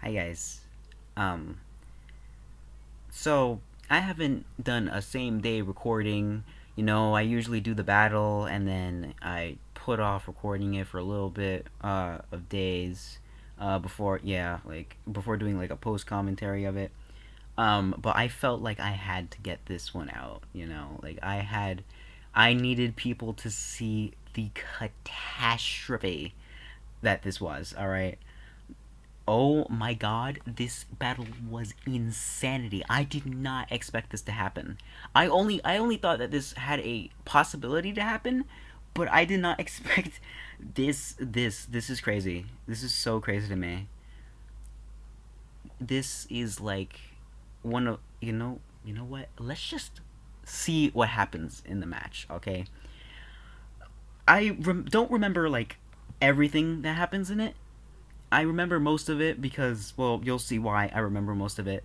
Hi guys. Um, so I haven't done a same day recording. I usually do the battle and then I put off recording it for a little bit of days before, yeah, like before doing like a post commentary of it. But I felt like I had to get this one out. Like I needed people to see the catastrophe that this was. All right. Oh my god, this battle was insanity. I did not expect this to happen. I only thought that this had a possibility to happen, but I did not expect this is crazy. This is so crazy to me. This is like one of you know what? Let's just see what happens in the match, okay? Don't remember like everything that happens in it. I remember most of it because, well, you'll see why I remember most of it.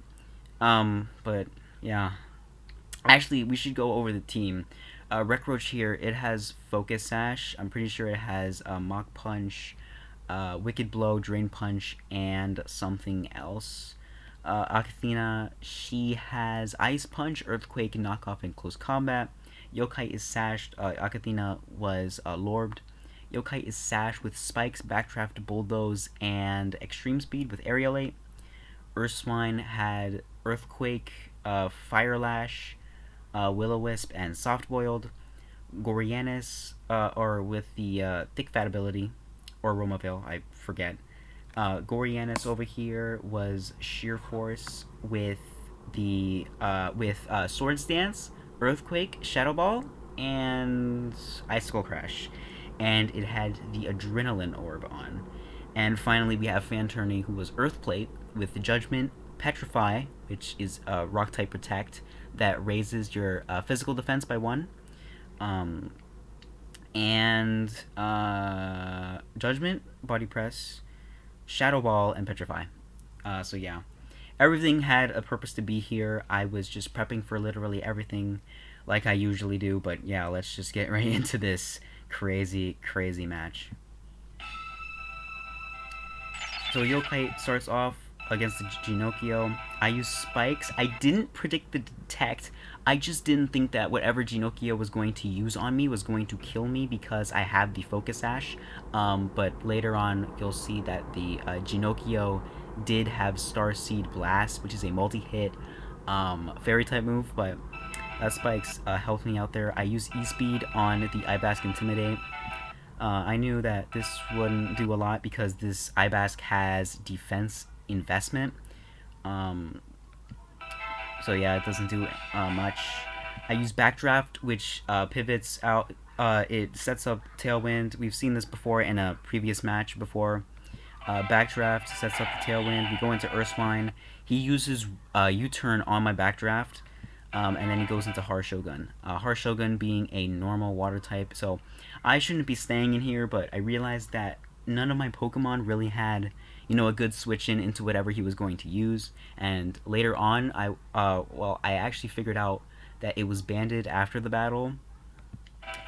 But yeah, actually, we should go over the team. Rec Roach here, it has Focus Sash. I'm pretty sure it has Mach Punch, Wicked Blow, Drain Punch, and something else. Akathina, she has Ice Punch, Earthquake, Knockoff, and Close Combat. Yokai is sashed. Akathina was lorbed. Yokai is sashed with Spikes, Backdraft, Bulldoze, and Extreme Speed with Aerialate. Urswine had Earthquake, Fire Lash, Will-O-Wisp, and Soft Boiled. Gorianis, or with the Thick Fat ability, or Romaville, I forget. Gorianis over here was Sheer Force with the Sword Stance, Earthquake, Shadow Ball, and Icicle Crash, and it had the Adrenaline Orb on. And finally, we have Fanturney, who was Earthplate with the Judgment, Petrify, which is Rock type Protect that raises your physical defense by one, um, and Judgment, Body Press, Shadow Ball, and Petrify. So yeah, everything had a purpose to be here. I was just prepping for literally everything, like I usually do. But yeah, let's just get right into this crazy, crazy match. So Yokai starts off against the Ginocchio. I use spikes. I didn't predict the detect. I just didn't think that whatever Ginocchio was going to use on me was going to kill me because I have the Focus Ash. But later on, you'll see that the Ginocchio did have Star Seed Blast, which is a multi-hit fairy type move, but that spikes helped me out there. I use E-Speed on the Ibask Intimidate. I knew that this wouldn't do a lot because this Ibask has defense investment. Um, so yeah, it doesn't do much. I use Backdraft, which pivots out. It sets up Tailwind. We've seen this before in a previous match before. Backdraft sets up the Tailwind. We go into Urswine. He uses U-turn on my Backdraft. And then he goes into Harshogun. Harshogun being a normal water type, so I shouldn't be staying in here, but I realized that none of my Pokemon really had, a good switch in into whatever he was going to use. And later on, I actually figured out that it was banded after the battle.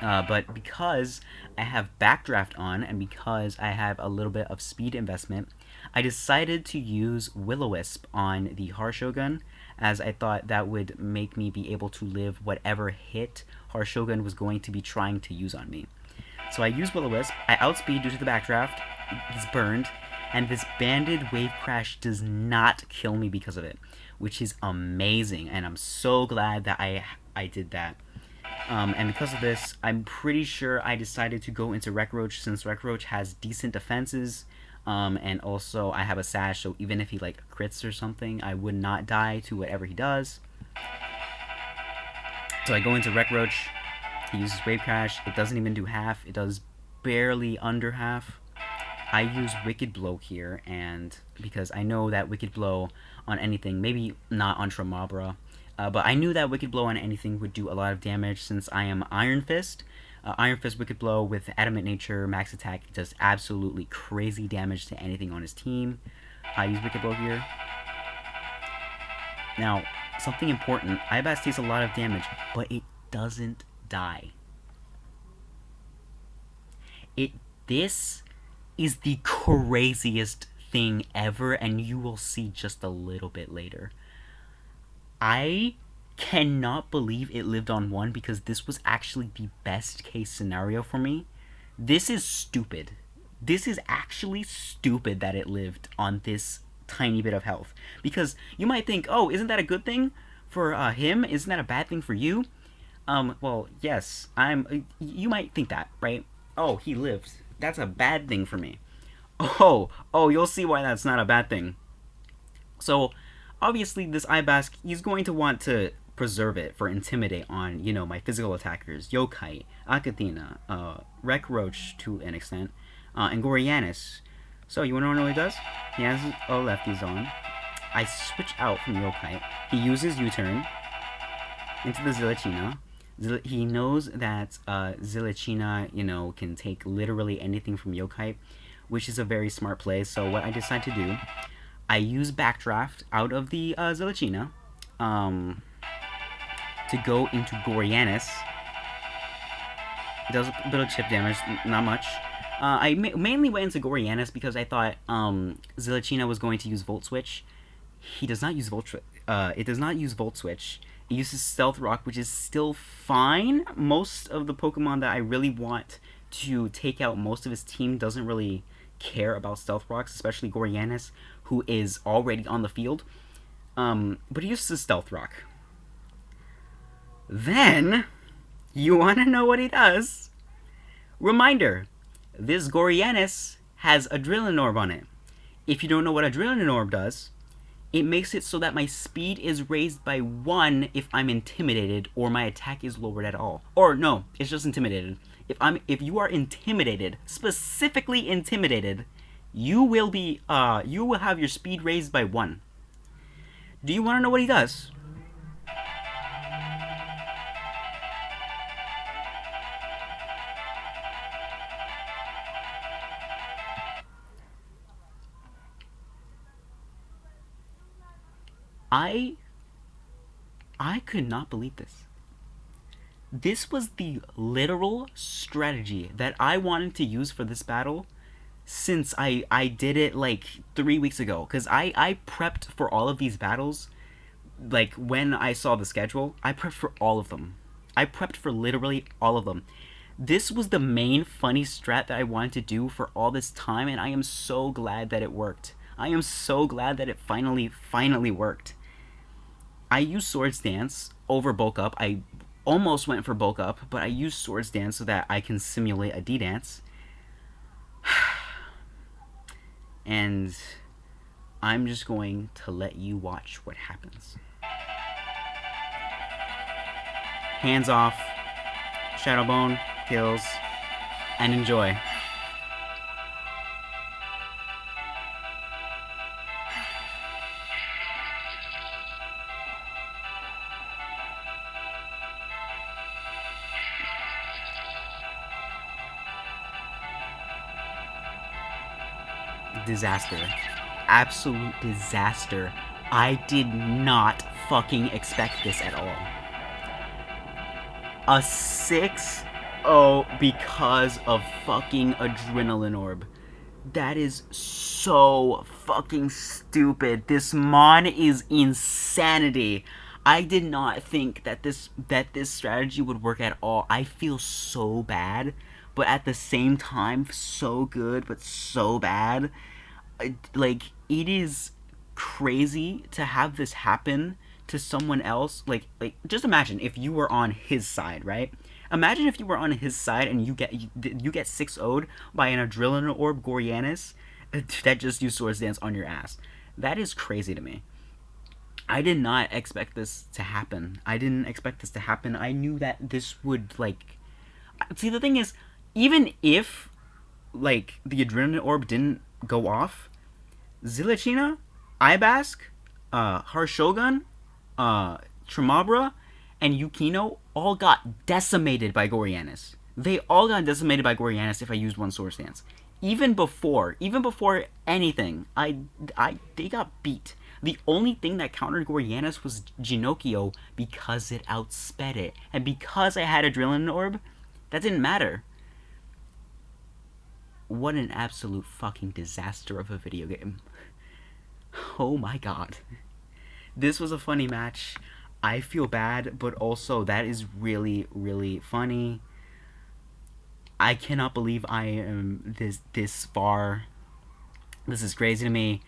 But because I have Backdraft on and because I have a little bit of speed investment, I decided to use Will-O-Wisp on the Harshogun, as I thought that would make me be able to live whatever hit Harshogun was going to be trying to use on me. So I use Will-O-Wisp, I outspeed due to the Backdraft, he's burned, and this banded Wave Crash does not kill me because of it, which is amazing, and I'm so glad that I did that. And because of this, I'm pretty sure I decided to go into Rec Roach since Rec Roach has decent defenses. And also I have a sash, so even if he like crits or something, I would not die to whatever he does. So I go into Rec Roach. He uses Wave Crash. It doesn't even do half. It does barely under half. I use Wicked Blow here, and because I know that Wicked Blow on anything, maybe not on Tramabra, but I knew that Wicked Blow on anything would do a lot of damage since I am Iron Fist. Iron Fist Wicked Blow with Adamant Nature, Max Attack, does absolutely crazy damage to anything on his team. I use Wicked Blow here. Now, something important, Ibas takes a lot of damage, but it doesn't die. It This is the craziest thing ever, and you will see just a little bit later. I cannot believe it lived on 1 because this was actually the best case scenario for me. This is stupid. This is actually stupid that it lived on this tiny bit of health. Because you might think, oh, isn't that a good thing for him? Isn't that a bad thing for you? Well, yes, you might think that, right? Oh, he lived. That's a bad thing for me. Oh, you'll see why that's not a bad thing. So, obviously, this Ibask, he's going to want to preserve it for Intimidate on, my physical attackers, Yokai, Akathina, Wreck Roach to an extent, and Gorianis. So, you want to know what he does? He has a lefties on. I switch out from Yokai. He uses U-turn into the Zillichina. He knows that Zillichina, can take literally anything from Yokai, which is a very smart play. So what I decide to do, I use Backdraft out of the Zillichina to go into Gorianis. It does a bit of chip damage, not much. I mainly went into Gorianis because I thought Zillichina was going to use Volt Switch. He does not use it does not use Volt Switch. It uses Stealth Rock, which is still fine. Most of the Pokemon that I really want to take out most of his team doesn't really care about Stealth Rocks, especially Gorianis, who is already on the field. But he uses Stealth Rock. Then, you want to know what he does? Reminder, this Gorianis has Adrenaline Orb on it. If you don't know what Adrenaline Orb does, it makes it so that my speed is raised by 1 if I'm intimidated or my attack is lowered at all. Or no, it's just intimidated. If you are intimidated, specifically intimidated, you will have your speed raised by 1. Do you want to know what he does? I could not believe this. This was the literal strategy that I wanted to use for this battle since I did it like 3 weeks ago. Because I prepped for all of these battles. Like when I saw the schedule, I prepped for all of them. I prepped for literally all of them. This was the main funny strat that I wanted to do for all this time, and I am so glad that it worked. I am so glad that it finally worked. I used Swords Dance over Bulk Up. I almost went for Bulk Up, but I used Swords Dance so that I can simulate a D-Dance. And I'm just going to let you watch what happens. Hands off, Shadow Bone, kills, and enjoy. Disaster. Absolute disaster. I did not fucking expect this at all. A 6-0 because of fucking Adrenaline Orb. That is so fucking stupid. This mon is insanity. I did not think that this strategy would work at all. I feel so bad, but at the same time, so good, but so bad. Like, it is crazy to have this happen to someone else. Like just imagine if you were on his side, right? Imagine if you were on his side and you get 6-0'd by an Adrenaline Orb Gorianis that just used Swords Dance on your ass. That is crazy to me. I did not expect this to happen. I knew that this would, like... See, the thing is, even if, like, the Adrenaline Orb didn't go off, Zillichina, Ibask, Harshogun, Tremabra, and Yukino all got decimated by Gorianis. They all got decimated by Gorianis if I used one Swords Dance. Even before anything, they got beat. The only thing that countered Gorianis was Ginocchio because it outsped it. And because I had Adrenaline Orb, that didn't matter. What an absolute fucking disaster of a video game. Oh my god. This was a funny match. I feel bad, but also that is really, really funny. I cannot believe I am this far. This is crazy to me.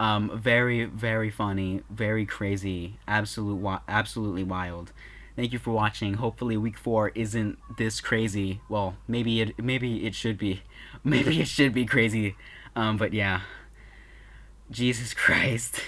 Very, very funny, very crazy, absolutely wild. Thank you for watching. Hopefully, week 4 isn't this crazy. Well, maybe it should be, maybe it should be crazy. But yeah, Jesus Christ.